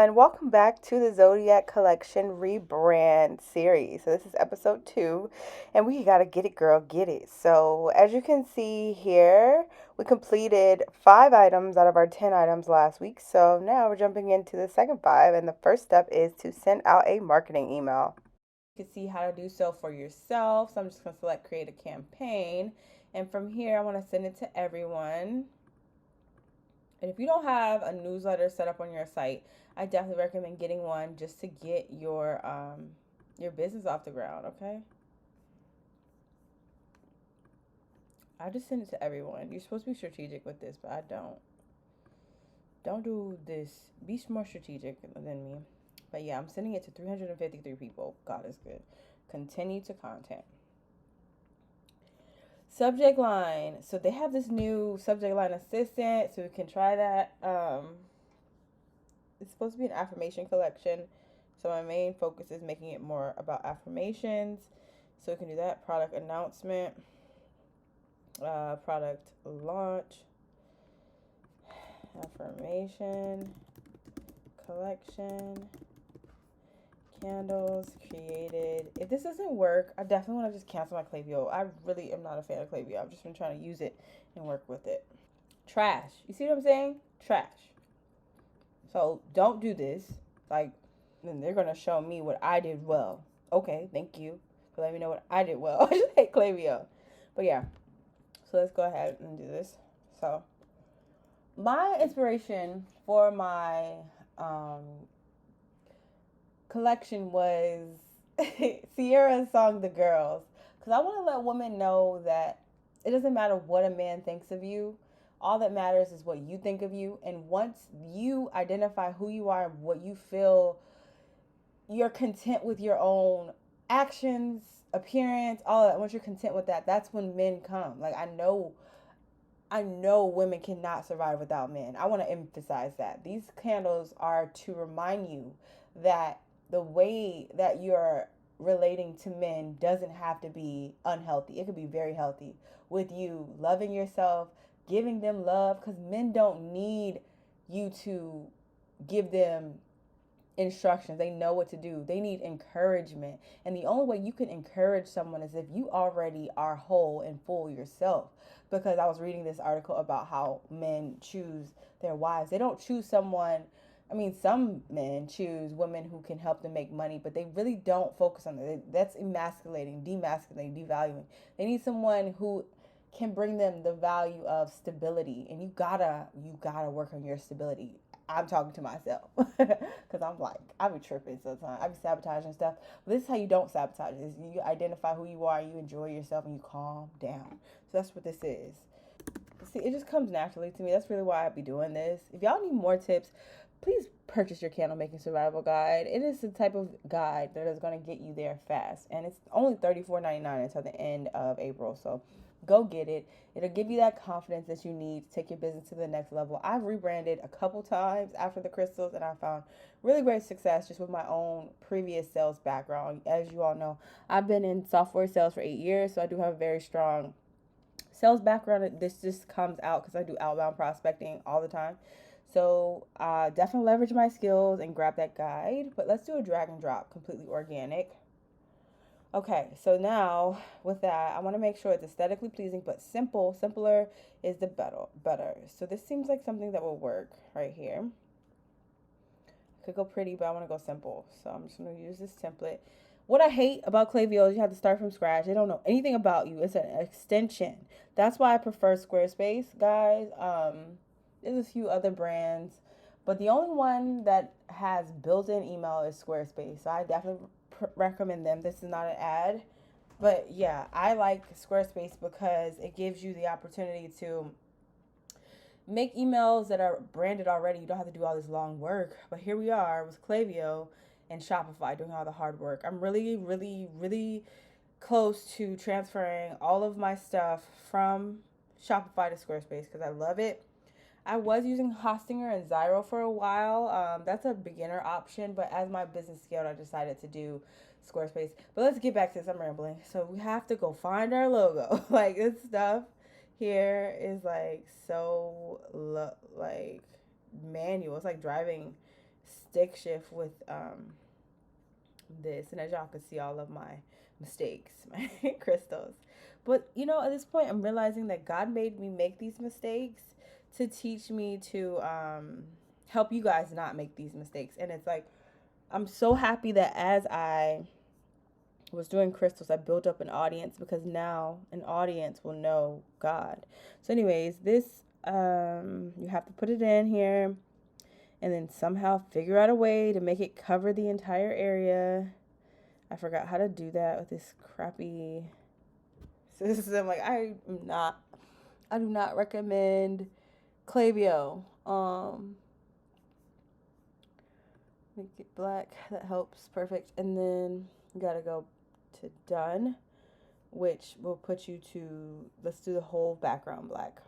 everyone. Welcome back to the Zodiac Collection Rebrand series. So this is episode 2, and we gotta get it, girl, get it. So as you can see here, we completed 5 items out of our 10 items last week. So now we're jumping into the second 5, and the first step is to send out a marketing email. You can see how to do so for yourself. So I'm just gonna select create a campaign, and from here I want to send it to everyone. And if you don't have a newsletter set up on your site, I definitely recommend getting one just to get your business off the ground, okay? I just send it to everyone. You're supposed to be strategic with this, but I don't. Don't do this. Be more strategic than me. But yeah, I'm sending it to 353 people. God is good. Continue to content. Subject line. So they have this new subject line assistant, so we can try that. It's supposed to be an affirmation collection. So my main focus is making it more about affirmations. So we can do that. Product announcement, product launch, affirmation, collection, candles created. If this doesn't work, I definitely want to just cancel my Klaviyo. I really am not a fan of Klaviyo. I've just been trying to use it and work with it. Trash. You see what I'm saying? Trash. So don't do this. Like, then they're going to show me what I did well. Okay, thank you for letting me know what I did well. I just hate Klaviyo. But yeah, so let's go ahead and do this. So my inspiration for my collection was Sierra's song The Girls. Because I want to let women know that it doesn't matter what a man thinks of you. All that matters is what you think of you. And once you identify who you are and what you feel, you're content with your own actions, appearance, all that. Once you're content with that, that's when men come. Like I know women cannot survive without men. I want to emphasize that. These candles are to remind you that the way that you're relating to men doesn't have to be unhealthy. It could be very healthy with you loving yourself, giving them love, because men don't need you to give them instructions. They know what to do. They need encouragement. And the only way you can encourage someone is if you already are whole and full yourself. Because I was reading this article about how men choose their wives. They don't choose someone. I mean, some men choose women who can help them make money, but they really don't focus on that. That's emasculating, demasculating, devaluing. They need someone who can bring them the value of stability, and you gotta work on your stability. I'm talking to myself because I'm like, I be tripping sometimes. I be sabotaging stuff. But this is how you don't sabotage. Is you identify who you are, you enjoy yourself, and you calm down. So that's what this is. See, it just comes naturally to me. That's really why I be doing this. If y'all need more tips, please purchase your candle making survival guide. It is the type of guide that is going to get you there fast, and it's only $34.99 until the end of April. So go get it. It'll give you that confidence that you need to take your business to the next level. I've rebranded a couple times after the crystals, and I found really great success just with my own previous sales background. As you all know, I've been in software sales for 8 years, so I do have a very strong sales background. This just comes out because I do outbound prospecting all the time. So definitely leverage my skills and grab that guide. But let's do a drag and drop, completely organic. Okay, so now with that, I want to make sure it's aesthetically pleasing but simple. Simpler is the better. So this seems like something that will work right here. I could go pretty, but I want to go simple. So I'm just going to use this template. What I hate about Klaviyo is you have to start from scratch. They don't know anything about you. It's an extension. That's why I prefer Squarespace, guys. There's a few other brands, but the only one that has built-in email is Squarespace. So I definitely recommend them. This is not an ad, but yeah, I like Squarespace because it gives you the opportunity to make emails that are branded already. You don't have to do all this long work. But here we are with Klaviyo and Shopify doing all the hard work. I'm really close to transferring all of my stuff from Shopify to Squarespace because I love it. I was using Hostinger and Zyro for a while. That's a beginner option, but as my business scaled, I decided to do Squarespace. But let's get back to this. I'm rambling. So we have to go find our logo. Like, this stuff here is like so like manual. It's like driving stick shift with this, and as y'all can see, all of my mistakes, my crystals. But at this point, I'm realizing that God made me make these mistakes to teach me to help you guys not make these mistakes. And it's like, I'm so happy that as I was doing crystals, I built up an audience, because now an audience will know God. So anyways, this you have to put it in here and then somehow figure out a way to make it cover the entire area. I forgot how to do that with this crappy system. Like, I do not recommend Klaviyo. Make it black. That helps. Perfect. And then you gotta go to done, which will put you to, let's do the whole background black.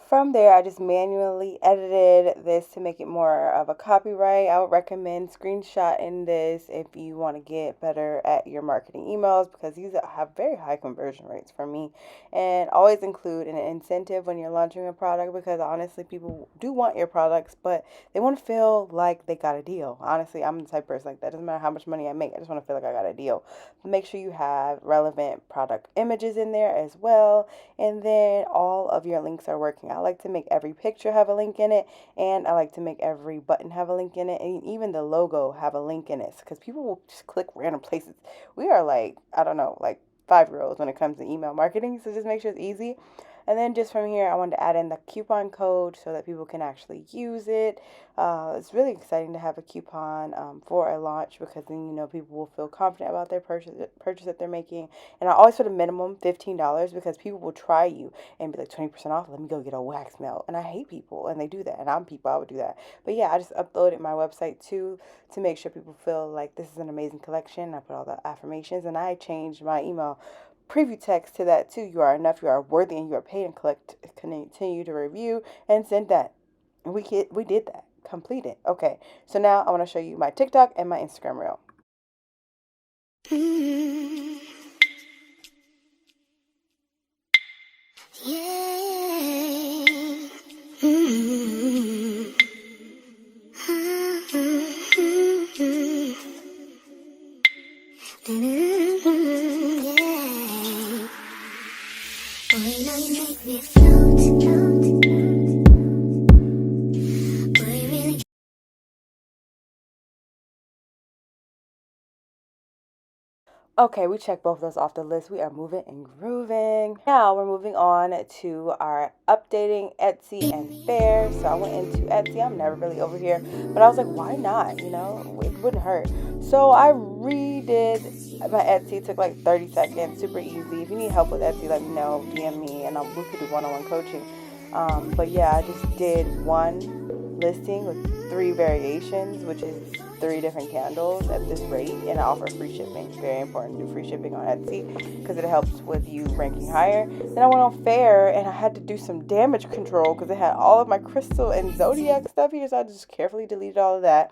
From there, I just manually edited this to make it more of a copyright. I would recommend screenshotting this if you want to get better at your marketing emails, because these have very high conversion rates for me. And always include an incentive when you're launching a product, because honestly, people do want your products, but they want to feel like they got a deal. Honestly, I'm the type of person like that. Doesn't matter how much money I make, I just want to feel like I got a deal. Make sure you have relevant product images in there as well, and then all of your links are working. I like to make every picture have a link in it, and I like to make every button have a link in it, and even the logo have a link in it, because people will just click random places. We are like, I don't know, like 5-year-olds when it comes to email marketing, so just make sure it's easy. And then just from here, I wanted to add in the coupon code so that people can actually use it. It's really exciting to have a coupon for a launch, because then, people will feel confident about their purchase that they're making. And I always put a minimum $15, because people will try you and be like, 20% off, let me go get a wax melt. And I hate people, and they do that. And I'm people, I would do that. But yeah, I just uploaded my website too, to make sure people feel like this is an amazing collection. I put all the affirmations, and I changed my email preview text to that too. You are enough, you are worthy, and you are paid, and continue to review and send that. And we did that. Complete it. Okay, so now I want to show you my TikTok and my Instagram reel. Okay, we checked both of those off the list. We are moving and grooving. Now we're moving on to our updating Etsy and Fair. So I went into Etsy. I'm never really over here, but I was like, why not? It wouldn't hurt. So I redid my Etsy. It took like 30 seconds, super easy. If you need help with Etsy, let me know, DM me, and we could do one-on-one coaching. But yeah, I just did one listing with 3 variations, which is 3 different candles at this rate, and I offer free shipping. Very important to do free shipping on Etsy, because it helps with you ranking higher. Then I went on Fair, and I had to do some damage control, because it had all of my crystal and Zodiac stuff here, so I just carefully deleted all of that.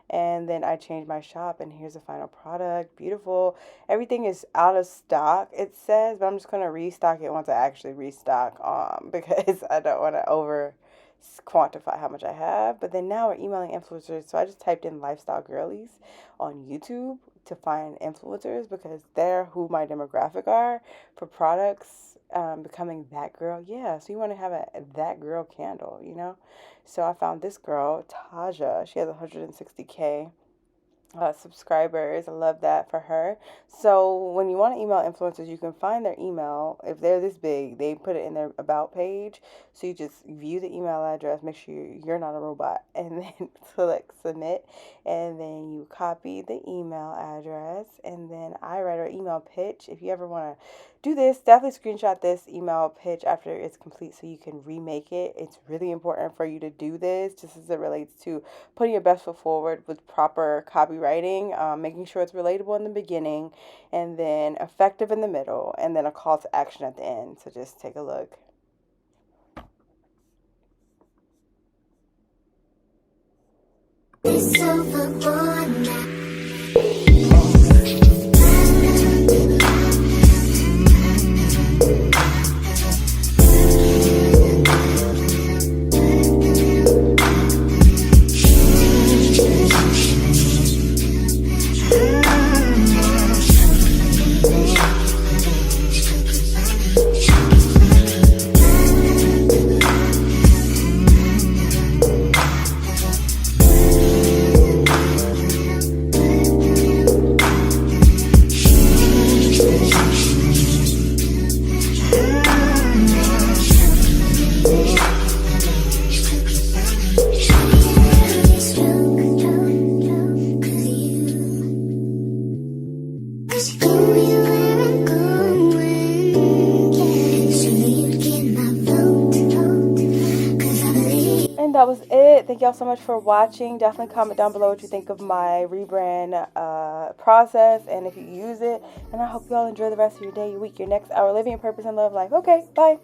And then I changed my shop, and here's the final product. Beautiful. Everything is out of stock, it says, but I'm just going to restock it once I actually restock, because I don't want to quantify how much I have. But then now we're emailing influencers, so I just typed in lifestyle girlies on YouTube to find influencers, because they're who my demographic are for products. Becoming that girl, so you want to have a that girl candle, so I found this girl, Taja. She has 160K subscribers. I love that for her. So when you want to email influencers, you can find their email. If they're this big, they put it in their about page. So you just view the email address, make sure you're not a robot, and then select submit, and then you copy the email address, and then I write our email pitch. If you ever want to do this, definitely screenshot this email pitch after it's complete so you can remake it. It's really important for you to do this, just as it relates to putting your best foot forward with proper copywriting, making sure it's relatable in the beginning, and then effective in the middle, and then a call to action at the end. So just take a look. Thank y'all so much for watching. Definitely comment down below what you think of my rebrand process and if you use it. And I hope you all enjoy the rest of your day, your week, your next hour, living your purpose and love life. Okay, bye.